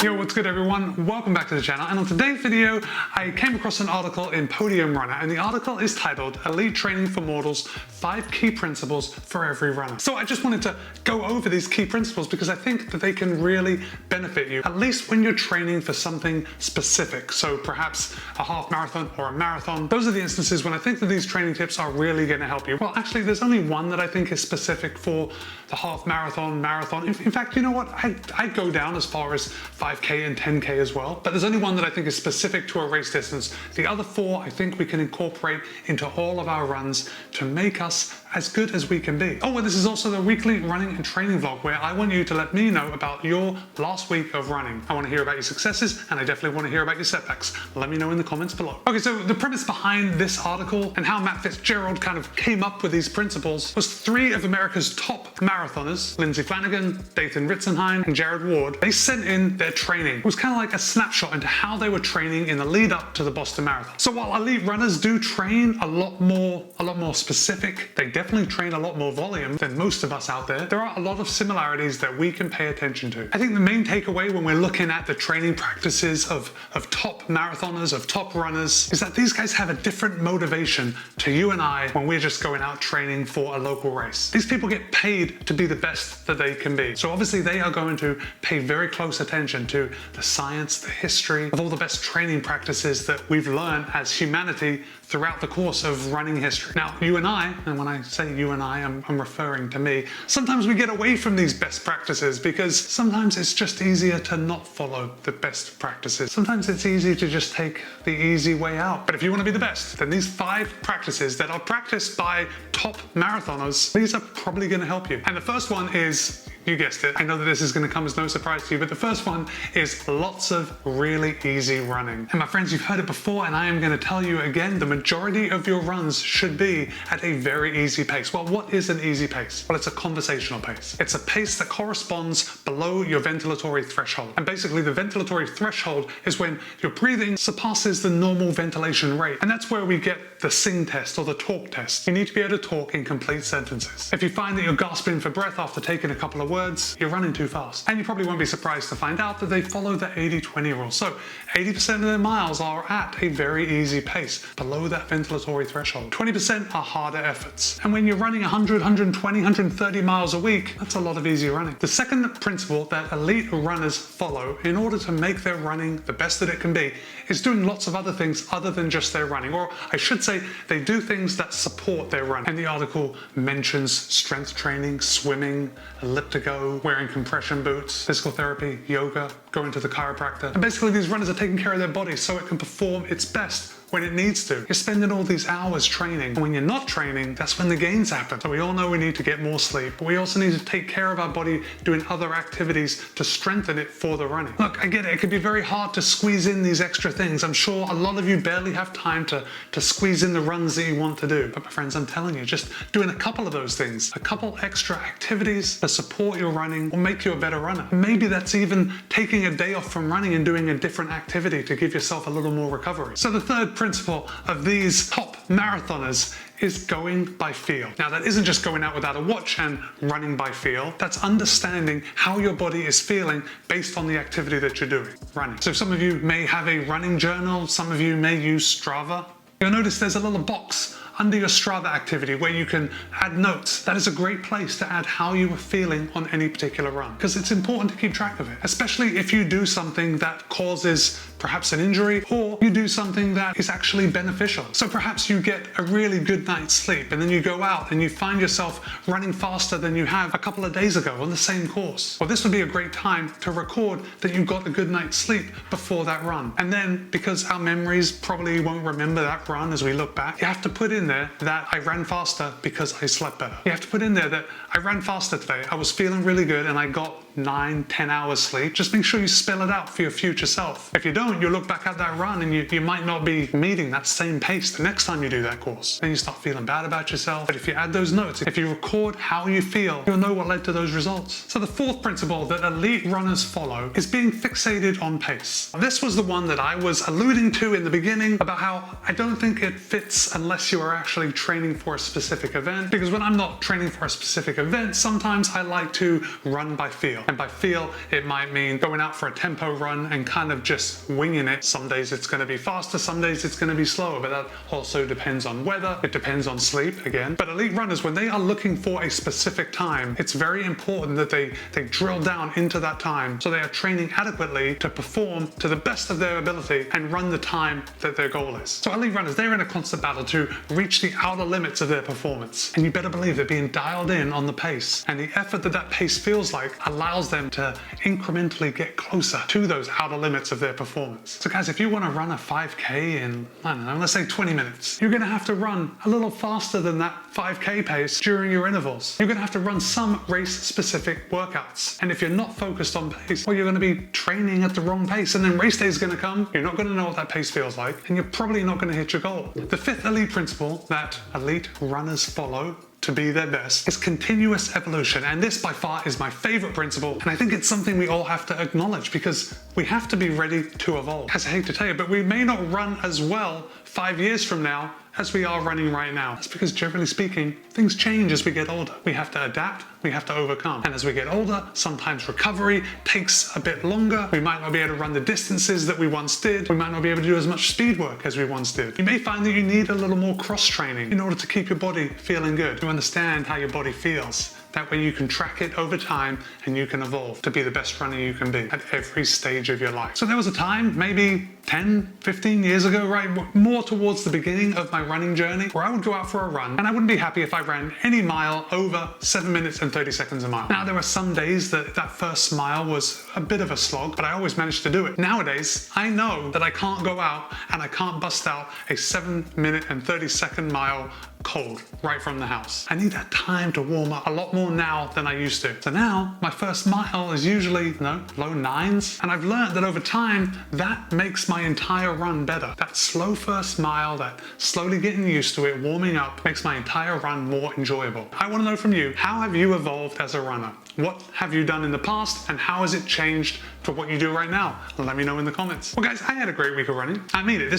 Yo, what's good everyone? Welcome back to the channel, and on today's video I came across an article in Podium Runner, and the article is titled Elite Training for Mortals, 5 Key Principles for Every Runner. So I just wanted to go over these key principles because I think that they can really benefit you, at least when you're training for something specific. So perhaps a half marathon or a marathon. Those are the instances when I think that these training tips are really going to help you. Well, actually there's only one that I think is specific for the half marathon. In fact, you know what? I go down as far as 5K and 10K as well, but there's only one that I think is specific to a race distance. The other 4 I think we can incorporate into all of our runs to make us as good as we can be. Oh, and this is also the weekly running and training vlog where I want you to let me know about your last week of running. I want to hear about your successes, and I definitely want to hear about your setbacks. Let me know in the comments below. Okay, so the premise behind this article and how Matt Fitzgerald kind of came up with these principles was 3 of America's top marathoners, Lindsay Flanagan, Dathan Ritzenhein, and Jared Ward. They sent in their training. It was kind of like a snapshot into how they were training in the lead up to the Boston Marathon. So while elite runners do train a lot more specific, they definitely train a lot more volume than most of us out there. There are a lot of similarities that we can pay attention to. I think the main takeaway when we're looking at the training practices of top marathoners, of top runners, is that these guys have a different motivation to you and I when we're just going out training for a local race. These people get paid to be the best that they can be. So obviously they are going to pay very close attention to the science, the history of all the best training practices that we've learned as humanity throughout the course of running history. Now, you and I, and when I say you and I, I'm referring to me, sometimes we get away from these best practices because sometimes it's just easier to not follow the best practices. Sometimes it's easy to just take the easy way out. But if you want to be the best, then these 5 practices that are practiced by top marathoners, these are probably going to help you. And the first one is, you guessed it, I know that this is going to come as no surprise to you, but the first one is lots of really easy running. And my friends, you've heard it before, and I am going to tell you again, the majority of your runs should be at a very easy pace. Well, what is an easy pace? Well, it's a conversational pace. It's a pace that corresponds below your ventilatory threshold. And basically the ventilatory threshold is when your breathing surpasses the normal ventilation rate. And that's where we get the sing test or the talk test. You need to be able to talk in complete sentences. If you find that you're gasping for breath after taking a couple of words, you're running too fast. And you probably won't be surprised to find out that they follow the 80-20 rule. So 80% of their miles are at a very easy pace, below that ventilatory threshold. 20% are harder efforts. And when you're running 100, 120, 130 miles a week, that's a lot of easy running. The second principle that elite runners follow in order to make their running the best that it can be is doing lots of other things other than just their running. Or I should say, they do things that support their running. And the article mentions strength training, swimming, elliptico, wearing compression boots, physical therapy, yoga, going to the chiropractor. And basically these runners are taking care of their body so it can perform its best when it needs to. You're spending all these hours training, and when you're not training, that's when the gains happen. So we all know we need to get more sleep, but we also need to take care of our body doing other activities to strengthen it for the running. Look, I get it, it can be very hard to squeeze in these extra things. I'm sure a lot of you barely have time to squeeze in the runs that you want to do. But my friends, I'm telling you, just doing a couple of those things, a couple extra activities to support your running will make you a better runner. Maybe that's even taking a day off from running and doing a different activity to give yourself a little more recovery. So the third principle of these top marathoners is going by feel. Now that isn't just going out without a watch and running by feel, that's understanding how your body is feeling based on the activity that you're doing, running. So some of you may have a running journal, some of you may use Strava. You'll notice there's a little box under your Strava activity where you can add notes. That is a great place to add how you were feeling on any particular run, because it's important to keep track of it, especially if you do something that causes perhaps an injury, or you do something that is actually beneficial. So perhaps you get a really good night's sleep and then you go out and you find yourself running faster than you have a couple of days ago on the same course. Well, this would be a great time to record that you got a good night's sleep before that run. And then, because our memories probably won't remember that run as we look back, you have to put in there that I ran faster because I slept better. You have to put in there that I ran faster today, I was feeling really good, and I got 9-10 hours sleep. Just make sure you spell it out for your future self. If you don't, you'll look back at that run and you might not be meeting that same pace the next time you do that course. Then you start feeling bad about yourself. But if you add those notes, if you record how you feel, you'll know what led to those results. So the fourth principle that elite runners follow is being fixated on pace. This was the one that I was alluding to in the beginning about how I don't think it fits unless you are actually training for a specific event. Because when I'm not training for a specific event, sometimes I like to run by feel. feel. And by feel, it might mean going out for a tempo run and kind of just winging it. Some days it's going to be faster, some days it's going to be slower, but that also depends on weather, it depends on sleep again. But elite runners, when they are looking for a specific time, it's very important that they drill down into that time so they are training adequately to perform to the best of their ability and run the time that their goal is. So elite runners, they're in a constant battle to reach the outer limits of their performance. And you better believe they're being dialed in on the pace. And the effort that that pace feels like allows them to incrementally get closer to those outer limits of their performance. So guys, if you want to run a 5K in, I don't know, let's say 20 minutes, you're going to have to run a little faster than that 5K pace during your intervals. You're going to have to run some race-specific workouts. And if you're not focused on pace, well, you're going to be training at the wrong pace, and then race day is going to come. You're not going to know what that pace feels like, and you're probably not going to hit your goal. The fifth elite principle that elite runners follow to be their best is continuous evolution. And this by far is my favorite principle. And I think it's something we all have to acknowledge because we have to be ready to evolve. As I hate to tell you, but we may not run as well 5 years from now as we are running right now. That's because generally speaking, things change as we get older. We have to adapt, we have to overcome. And as we get older, sometimes recovery takes a bit longer. We might not be able to run the distances that we once did. We might not be able to do as much speed work as we once did. You may find that you need a little more cross training in order to keep your body feeling good, to understand how your body feels. That way you can track it over time and you can evolve to be the best runner you can be at every stage of your life. So there was a time, maybe 10, 15 years ago, right, more towards the beginning of my running journey, where I would go out for a run and I wouldn't be happy if I ran any mile over 7 minutes and 30 seconds a mile. Now there were some days that first mile was a bit of a slog, but I always managed to do it. Nowadays, I know that I can't go out and I can't bust out a 7 minute and 30-second mile cold right from the house. I need that time to warm up a lot more now than I used to. So now my first mile is usually low 9s, and I've learned that over time that makes my entire run better. That slow first mile, that slowly getting used to it, warming up, makes my entire run more enjoyable. I want to know from you, how have you evolved as a runner? What have you done in the past and how has it changed to what you do right now? Let me know in the comments. Well guys, I had a great week of running. I mean it.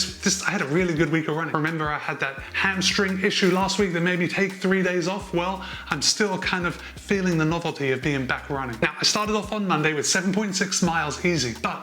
I had a really good week of running. Remember I had that hamstring issue last week that made me take 3 days off? Well, I'm still kind of feeling the novelty of being back running. Now, I started off on Monday with 7.6 miles easy, but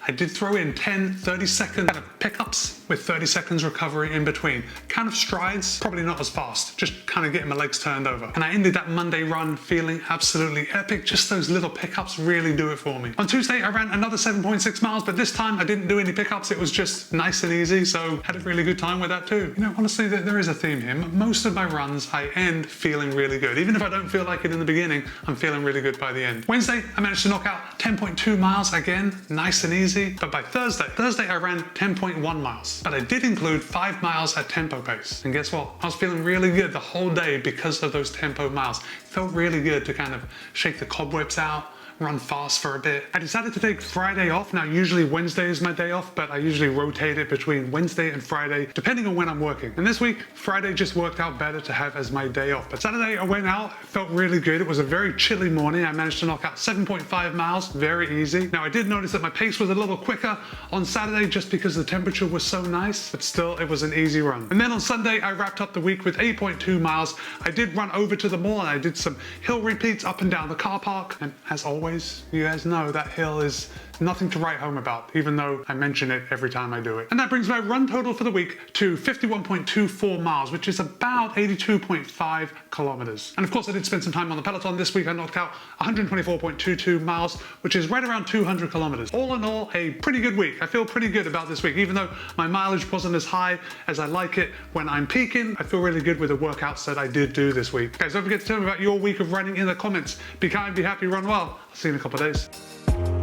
I did throw in 10, 30-second kind of pickups with 30 seconds recovery in between. Kind of strides, probably not as fast, just kind of getting my legs turned over. And I ended that Monday run feeling absolutely epic. Just those little pickups really do it for me. On Tuesday, I ran another 7.6 miles, but this time I didn't do any pickups. It was just nice and easy, so had a really good time with that too. You know, honestly, there is a theme here. Most of my runs, I end feeling really good. Even if I don't feel like it in the beginning, I'm feeling really good by the end. Wednesday, I managed to knock out 10.2 miles again, nice and easy. But by Thursday I ran 10.1 miles. But I did include 5 miles at tempo pace. And guess what? I was feeling really good the whole day because of those tempo miles. It felt really good to kind of shake the cobwebs out, run fast for a bit. I decided to take Friday off. Now usually Wednesday is my day off, but I usually rotate it between Wednesday and Friday depending on when I'm working. And this week, Friday just worked out better to have as my day off. But Saturday I went out, it felt really good. It was a very chilly morning. I managed to knock out 7.5 miles, very easy. Now I did notice that my pace was a little quicker on Saturday just because the temperature was so nice, but still it was an easy run. And then on Sunday, I wrapped up the week with 8.2 miles. I did run over to the mall and I did some hill repeats up and down the car park. And as always, you guys know that hill is nothing to write home about, even though I mention it every time I do it. And that brings my run total for the week to 51.24 miles, which is about 82.5 kilometers. And of course, I did spend some time on the Peloton. This week I knocked out 124.22 miles, which is right around 200 kilometers. All in all, a pretty good week. I feel pretty good about this week, even though my mileage wasn't as high as I like it when I'm peaking. I feel really good with the workouts that I did do this week. Guys, don't forget to tell me about your week of running in the comments. Be kind, be happy, run well. I'll see you in a couple of days.